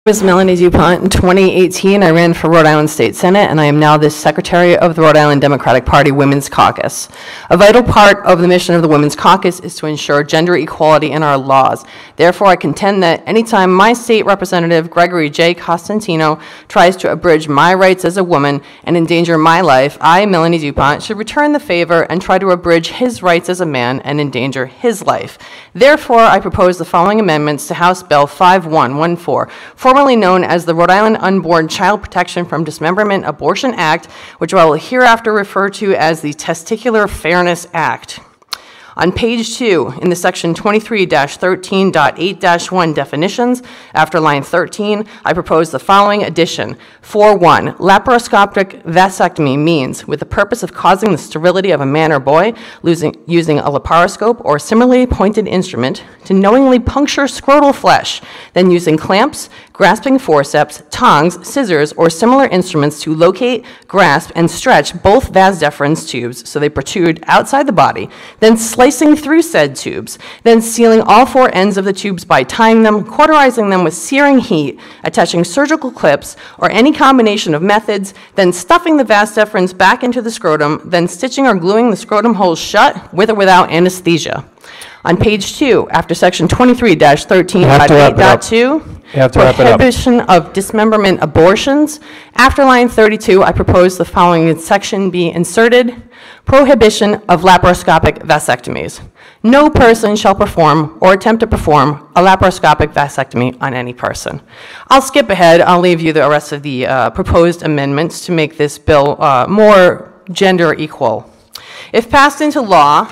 is Melanie DuPont. In 2018, I ran for Rhode Island State Senate, and I am now the Secretary of the Rhode Island Democratic Party Women's Caucus. A vital part of the mission of the Women's Caucus is to ensure gender equality in our laws. Therefore, I contend that anytime my state representative, Gregory J. Costantino, tries to abridge my rights as a woman and endanger my life, I, Melanie DuPont, should return the favor and try to abridge his rights as a man and endanger his life. Therefore, I propose the following amendments to House Bill 5114, formerly known as the Rhode Island Unborn Child Protection from Dismemberment Abortion Act, which I will hereafter refer to as the Testicular Fairness Act. On page 2, in the section 23-13.8-1 definitions, after line 13, I propose the following addition. 4.1, laparoscopic vasectomy means, with the purpose of causing the sterility of a man or boy, using a laparoscope or similarly pointed instrument, to knowingly puncture scrotal flesh, then using clamps, grasping forceps, tongs, scissors, or similar instruments to locate, grasp, and stretch both vas deferens tubes so they protrude outside the body, then slicing through said tubes, then sealing all four ends of the tubes by tying them, cauterizing them with searing heat, attaching surgical clips, or any combination of methods, then stuffing the vas deferens back into the scrotum, then stitching or gluing the scrotum holes shut with or without anesthesia. On page 2, after section 23-13.8.2, prohibition of dismemberment abortions, after line 32, I propose the following section be inserted: prohibition of laparoscopic vasectomies. No person shall perform or attempt to perform a laparoscopic vasectomy on any person. I'll skip ahead. I'll leave you the rest of the proposed amendments to make this bill more gender equal. If passed into law,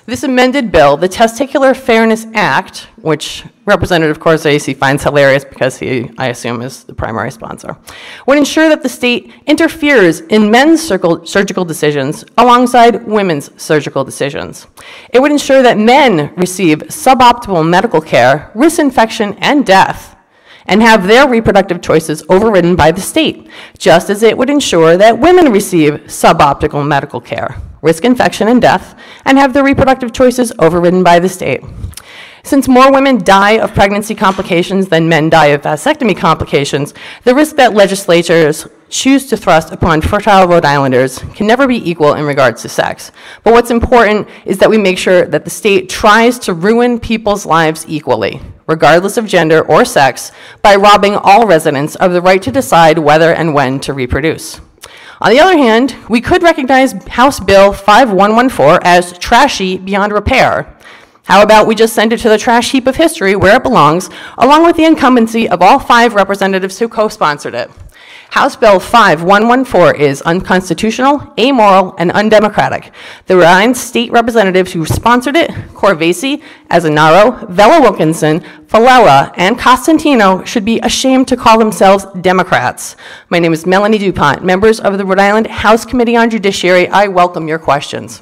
this amended bill, the Testicular Fairness Act, which Representative Corsace finds hilarious because he, I assume, is the primary sponsor, would ensure that the state interferes in men's surgical decisions alongside women's surgical decisions. It would ensure that men receive suboptimal medical care, risk infection, and death, and have their reproductive choices overridden by the state, just as it would ensure that women receive suboptimal medical care, risk infection and death, and have their reproductive choices overridden by the state. Since more women die of pregnancy complications than men die of vasectomy complications, the risk that legislatures choose to thrust upon fertile Rhode Islanders can never be equal in regards to sex. But what's important is that we make sure that the state tries to ruin people's lives equally, regardless of gender or sex, by robbing all residents of the right to decide whether and when to reproduce. On the other hand, we could recognize House Bill 5114 as trashy beyond repair. How about we just send it to the trash heap of history where it belongs, along with the incumbency of all 5 representatives who co-sponsored it? House Bill 5114 is unconstitutional, amoral, and undemocratic. The Rhode Island state representatives who sponsored it, Corvacy, Azanaro, Vella Wilkinson, Falella, and Costantino, should be ashamed to call themselves Democrats. My name is Melanie DuPont, members of the Rhode Island House Committee on Judiciary. I welcome your questions.